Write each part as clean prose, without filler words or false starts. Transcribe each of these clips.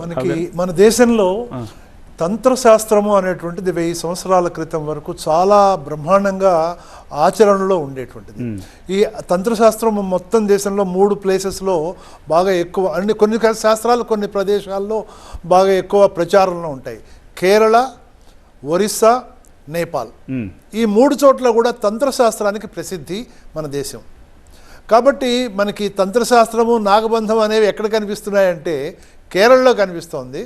మనకి మన దేశంలో తంత్రశాస్త్రము అనేటువంటిది 1000 సంవత్సరాల క్రితం వరకు చాలా బ్రహ్మాండంగా ఆచరణలో ఉండేటువంటిది. ఈ తంత్రశాస్త్రం మొత్తం దేశంలో 3 ప్లేసెస్లో బాగా ఎక్కువ, అన్ని కొన్ని శాస్త్రాలు కొన్ని ప్రదేశాల్లో బాగా ఎక్కువ ప్రచారంలో ఉంటాయి. కేరళ, ఒరిస్సా, నేపాల్. ఈ 3 చోట్ల కూడా తంత్రశాస్త్రానికి ప్రసిద్ధి మన దేశం. కాబట్టి మనకి తంత్రశాస్త్రము, నాగబంధం అనేవి ఎక్కడ కనిపిస్తున్నాయంటే కేరళలో కనిపిస్తోంది,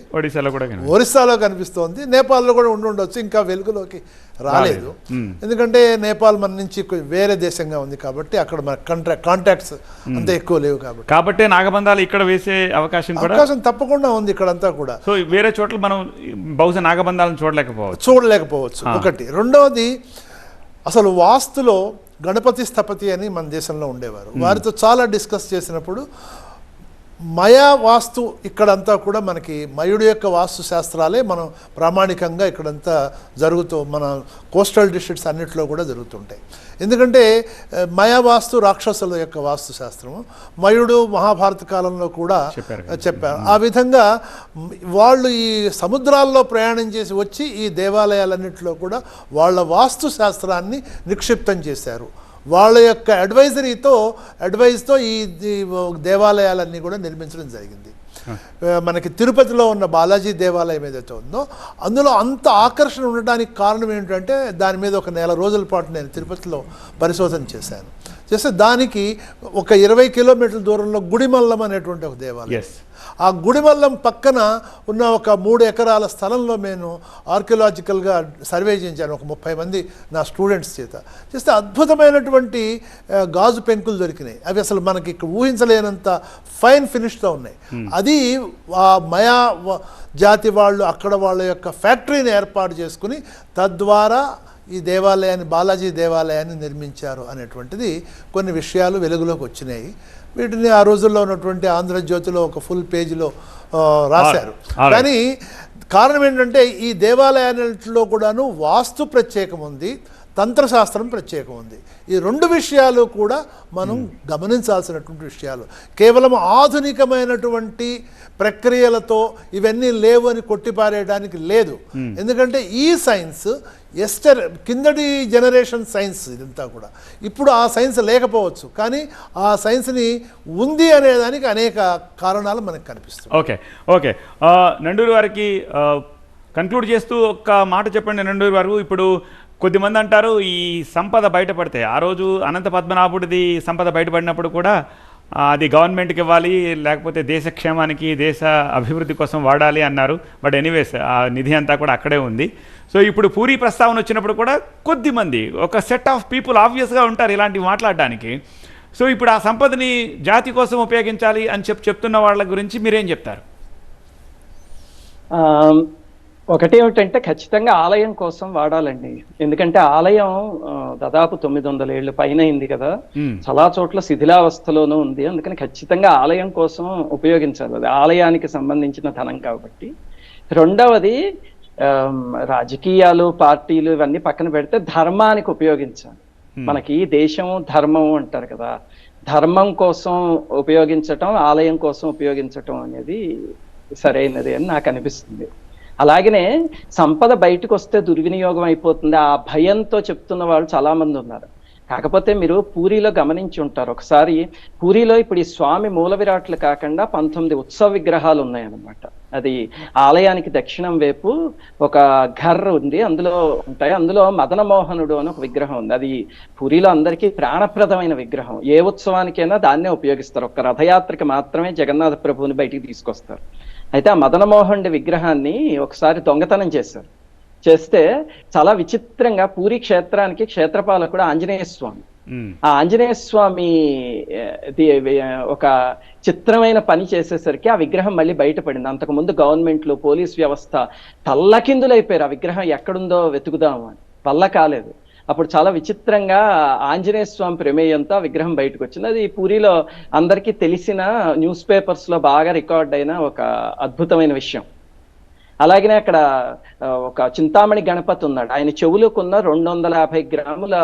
ఒరిస్సాలో కనిపిస్తోంది, నేపాల్లో కూడా ఉండొచ్చు, ఇంకా వెలుగులోకి రాలేదు. ఎందుకంటే నేపాల్ మన నుంచి వేరే దేశంగా ఉంది కాబట్టి అక్కడ మన కాంటాక్ట్స్ అంత ఎక్కువ లేవు కాబట్టి నాగబంధాలు ఇక్కడ వేసే అవకాశం తప్పకుండా ఉంది ఇక్కడంతా కూడా. సో వేరే చోట్ల మనం బహుశా నాగబంధాలను చూడలేకపోవచ్చు ఒకటి. రెండవది, అసలు వాస్తులో గణపతి స్థపతి అని మన దేశంలో ఉండేవారు. వారితో చాలా డిస్కస్ చేసినప్పుడు మయా వాస్తు ఇక్కడంతా కూడా మనకి మయుడు యొక్క వాస్తు శాస్త్రాలే మనం ప్రామాణికంగా ఇక్కడంతా మన కోస్టల్ డిస్ట్రిక్ట్స్ అన్నింటిలో కూడా జరుగుతుంటాయి. ఎందుకంటే మయా వాస్తు రాక్షసుల యొక్క వాస్తు శాస్త్రము, మయుడు మహాభారత కాలంలో కూడా చెప్పారు. ఆ విధంగా వాళ్ళు ఈ సముద్రాల్లో ప్రయాణం చేసి వచ్చి ఈ దేవాలయాలన్నింటిలో కూడా వాళ్ళ వాస్తు శాస్త్రాన్ని నిక్షిప్తం చేశారు. వాళ్ళ యొక్క అడ్వైజ్తో ఈ దేవాలయాలన్నీ కూడా నిర్మించడం జరిగింది. మనకి తిరుపతిలో ఉన్న బాలాజీ దేవాలయం ఏదైతే ఉందో అందులో అంత ఆకర్షణ ఉండడానికి కారణం ఏంటంటే దాని మీద ఒక 1 నెల రోజుల పాటు నేను తిరుపతిలో పరిశోధన చేశాను. చేస్తే దానికి ఒక 20 కిలోమీటర్ల దూరంలో గుడిమల్లం అనేటువంటి ఒక దేవాలయం, ఆ గుడిమల్లం పక్కన ఉన్న ఒక 3 ఎకరాల స్థలంలో నేను ఆర్కియలాజికల్గా సర్వే చేయించాను ఒక 30 మంది నా స్టూడెంట్స్ చేత. చేస్తే అద్భుతమైనటువంటి గాజు పెంకులు దొరికినాయి. అవి అసలు మనకి ఊహించలేనంత ఫైన్ ఫినిష్తో ఉన్నాయి. అది ఆ మయా జాతి వాళ్ళు అక్కడ వాళ్ళ యొక్క ఫ్యాక్టరీని ఏర్పాటు చేసుకుని తద్వారా ఈ దేవాలయాన్ని, బాలాజీ దేవాలయాన్ని నిర్మించారు అనేటువంటిది కొన్ని విషయాలు వెలుగులోకి వచ్చినాయి. వీటిని ఆ రోజుల్లో ఉన్నటువంటి ఆంధ్రజ్యోతిలో ఒక ఫుల్ పేజీలో రాశారు. కానీ కారణం ఏంటంటే ఈ దేవాలయాలలో కూడాను వాస్తు ప్రత్యేకం ఉంది, తంత్రశాస్త్రం ప్రత్యేకం ఉంది. ఈ 2 విషయాలు కూడా మనం గమనించాల్సినటువంటి విషయాలు. కేవలం ఆధునికమైనటువంటి ప్రక్రియలతో ఇవన్నీ లేవు అని కొట్టిపారేయడానికి లేదు. ఎందుకంటే ఈ సైన్స్ కిందటి జనరేషన్ సైన్స్ ఇదంతా కూడా. ఇప్పుడు ఆ సైన్స్ లేకపోవచ్చు, కానీ ఆ సైన్స్ని ఉంది అనేదానికి అనేక కారణాలు మనకు కనిపిస్తాయి. ఓకే నండూరి వారికి కన్క్లూడ్ చేస్తూ ఒక్క మాట చెప్పండి నండూరి వారు. ఇప్పుడు కొద్దిమంది అంటారు ఈ సంపద బయటపడితే, ఆ రోజు అనంత పద్మనాభుడిది సంపద బయటపడినప్పుడు కూడా అది గవర్నమెంట్కి ఇవ్వాలి, లేకపోతే దేశ క్షేమానికి, దేశ అభివృద్ధి కోసం వాడాలి అన్నారు. బట్ ఎనీవేస్ ఆ నిధి అంతా కూడా అక్కడే ఉంది. సో ఇప్పుడు పూరీ ప్రస్తావన వచ్చినప్పుడు కూడా కొద్దిమంది, ఒక సెట్ ఆఫ్ పీపుల్ ఆబ్వియస్గా ఉంటారు ఇలాంటివి మాట్లాడడానికి. సో ఇప్పుడు ఆ సంపదని జాతి కోసం ఉపయోగించాలి అని చెప్తున్న వాళ్ళ గురించి మీరేం చెప్తారు? ఒకటి ఏమిటంటే ఖచ్చితంగా ఆలయం కోసం వాడాలండి. ఎందుకంటే ఆలయం దాదాపు 900 ఏళ్ళు పైన అయింది కదా, చాలా చోట్ల శిథిలావస్థలోనూ ఉంది. అందుకని ఖచ్చితంగా ఆలయం కోసం ఉపయోగించాలి, అది ఆలయానికి సంబంధించిన ధనం కాబట్టి. రెండవది, రాజకీయాలు, పార్టీలు ఇవన్నీ పక్కన పెడితే ధర్మానికి ఉపయోగించాలి. మనకి దేశం ధర్మం అంటారు కదా, ధర్మం కోసం ఉపయోగించటం, ఆలయం కోసం ఉపయోగించటం అనేది సరైనది అని నాకు అనిపిస్తుంది. అలాగనే సంపద బయటకు వస్తే దుర్వినియోగం అయిపోతుంది ఆ భయంతో చెప్తున్న వాళ్ళు చాలా మంది ఉన్నారు. కాకపోతే మీరు పూరీలో గమనించి ఉంటారు ఒకసారి, పూరీలో ఇప్పుడు ఈ స్వామి మూల విరాట్లు కాకుండా 19 ఉత్సవ విగ్రహాలు ఉన్నాయన్నమాట. అది ఆలయానికి దక్షిణం వైపు ఒక ఘర్ ఉంది, అందులో ఉంటాయి. అందులో మదనమోహనుడు అని ఒక విగ్రహం ఉంది. అది పూరీలో అందరికీ ప్రాణప్రదమైన విగ్రహం. ఏ ఉత్సవానికైనా దాన్నే ఉపయోగిస్తారు. ఒక రథయాత్రకి మాత్రమే జగన్నాథ ప్రభువుని బయటికి తీసుకొస్తారు. అయితే ఆ మదనమోహనుడి విగ్రహాన్ని ఒకసారి దొంగతనం చేస్తే చాలా విచిత్రంగా పూరీ క్షేత్రానికి క్షేత్రపాలకుడు ఆంజనేయ స్వామి. ఆ ఆంజనేయ స్వామి ఒక చిత్రమైన పని చేసేసరికి ఆ విగ్రహం మళ్ళీ బయటపడింది. అంతకుముందు గవర్నమెంట్లు, పోలీస్ వ్యవస్థ తల్లకిందులైపోయారు. ఆ విగ్రహం ఎక్కడుందో వెతుకుదాము అని, వల్ల కాలేదు. అప్పుడు చాలా విచిత్రంగా ఆంజనేయ స్వామి ప్రమేయంతో విగ్రహం బయటకు వచ్చింది. అది పూరీలో అందరికీ తెలిసిన, న్యూస్ పేపర్స్లో బాగా రికార్డ్ అయిన ఒక అద్భుతమైన విషయం. అలాగనే అక్కడ ఒక చింతామణి గణపతి ఉన్నాడు. ఆయన చెవులకున్న 250 గ్రాముల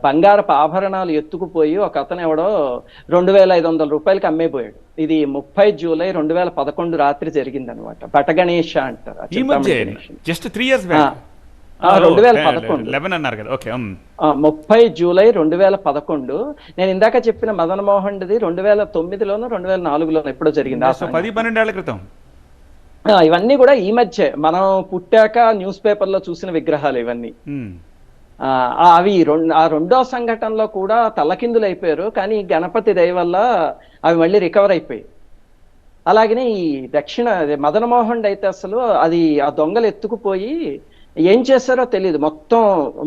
బంగారపు ఆభరణాలు ఎత్తుకుపోయి ఒక అతను ఎవడో 2,500 రూపాయలకి అమ్మేపోయాడు. ఇది 30 జూలై 2011 రాత్రి జరిగింది అనమాట. బటగణేష అంటారు. ఈ మధ్య జస్ట్ 3 years బ్యాక్ 2011 11 అన్నారు కదా. ఓకే. 30 జూలై 2011. నేను ఇందాక చెప్పిన మదన్ మోహన్ ది 2009లోనో 2004లోనో ఎప్పుడో జరిగింది. 10-12 ఏళ్ల క్రితం. ఇవన్నీ కూడా ఈ మధ్య మనం పుట్టాక న్యూస్ పేపర్లో చూసిన విగ్రహాలు ఇవన్నీ. అవి రెండో సంఘటనలో కూడా తలకిందులు అయిపోయారు, కానీ గణపతి దయ వల్ల అవి మళ్ళీ రికవర్ అయిపోయాయి. అలాగనే ఈ మదన్ మోహన్ అయితే అసలు అది ఆ దొంగలు ఎత్తుకుపోయి ఏం చేశారో తెలియదు, మొత్తం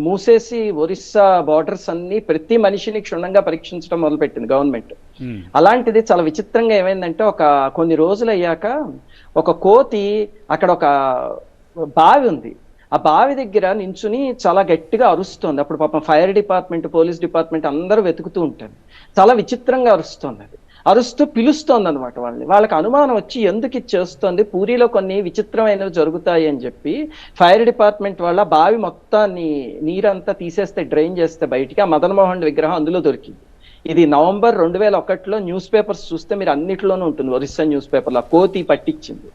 మూసేసి ఒరిస్సా బార్డర్స్ అన్ని ప్రతి మనిషిని క్షుణ్ణంగా పరీక్షించడం మొదలుపెట్టింది గవర్నమెంట్. అలాంటిది చాలా విచిత్రంగా ఏమైందంటే కొన్ని రోజులు అయ్యాక ఒక కోతి అక్కడ ఒక బావి ఉంది, ఆ బావి దగ్గర నించుని చాలా గట్టిగా అరుస్తోంది. అప్పుడు పాపం ఫైర్ డిపార్ట్మెంట్, పోలీస్ డిపార్ట్మెంట్ అందరూ వెతుకుతూ ఉంటారు. చాలా విచిత్రంగా అరుస్తోంది. అది అరుస్తూ పిలుస్తోంది అనమాట వాళ్ళకి అనుమానం వచ్చి ఎందుకు ఇది చేస్తోంది, పూరిలో కొన్ని విచిత్రమైనవి జరుగుతాయి అని చెప్పి ఫైర్ డిపార్ట్మెంట్ వాళ్ళ బావి మొత్తాన్ని నీరంతా తీసేస్తే, డ్రైన్ చేస్తే బయటికి ఆ మదన్ మోహన్ విగ్రహం అందులో దొరికింది. ఇది నవంబర్ 2001లో న్యూస్ పేపర్స్ చూస్తే మీరు అన్నిట్లోనూ ఉంటుంది, ఒరిస్సా న్యూస్ పేపర్లో కోతి పట్టించింది.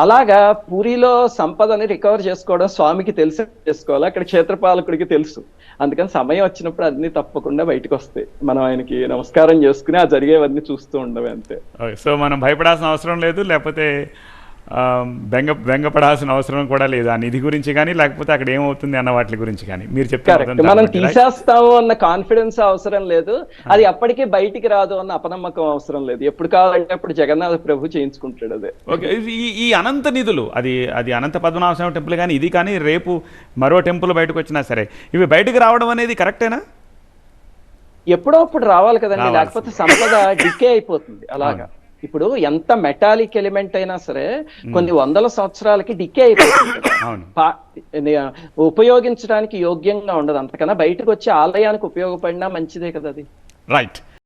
అలాగా పూరిలో సంపదని రికవర్ చేసుకోవడం స్వామికి తెలిసి చేసుకోవాలి, అక్కడ క్షేత్రపాలకుడికి తెలుసు. అందుకని సమయం వచ్చినప్పుడు అన్ని తప్పకుండా బయటకు వస్తాయి. మనం ఆయనకి నమస్కారం చేసుకుని ఆ జరిగేవన్నీ చూస్తూ ఉండవు అంతే. సో మనం భయపడాల్సిన అవసరం లేదు, లేకపోతే బెంగపడాల్సిన అవసరం కూడా లేదు ఆ నిధి గురించి కానీ, లేకపోతే అక్కడ ఏమవుతుంది అన్న వాటి గురించి కానీ. మీరు చెప్తారు మనం తీసేస్తాము అన్న కాన్ఫిడెన్స్ అవసరం లేదు, అది అప్పటికే బయటికి రాదు అన్న అపనమ్మకం అవసరం లేదు. ఎప్పుడు కావాలంటే అప్పుడు జగన్నాథ ప్రభు చేయించుకుంటాడు. అదే ఓకే. ఈ అనంత నిధులు, అది అనంత పద్మనాభ స్వామి టెంపుల్ కానీ ఇది కానీ రేపు మరో టెంపుల్ బయటకు వచ్చినా సరే ఇవి బయటకు రావడం అనేది కరెక్టేనా? ఎప్పుడో అప్పుడు రావాలి కదండి, లేకపోతే సంపద డికే అయిపోతుంది. అలాగా ఇప్పుడు ఎంత మెటాలిక్ ఎలిమెంట్ అయినా సరే కొన్ని వందల సంవత్సరాలకి డికే అయిపోతుంది, ఉపయోగించడానికి యోగ్యంగా ఉండదు. అంతకన్నా బయటకు వచ్చి ఆలయానికి ఉపయోగపడినా మంచిదే కదా అది. రైట్.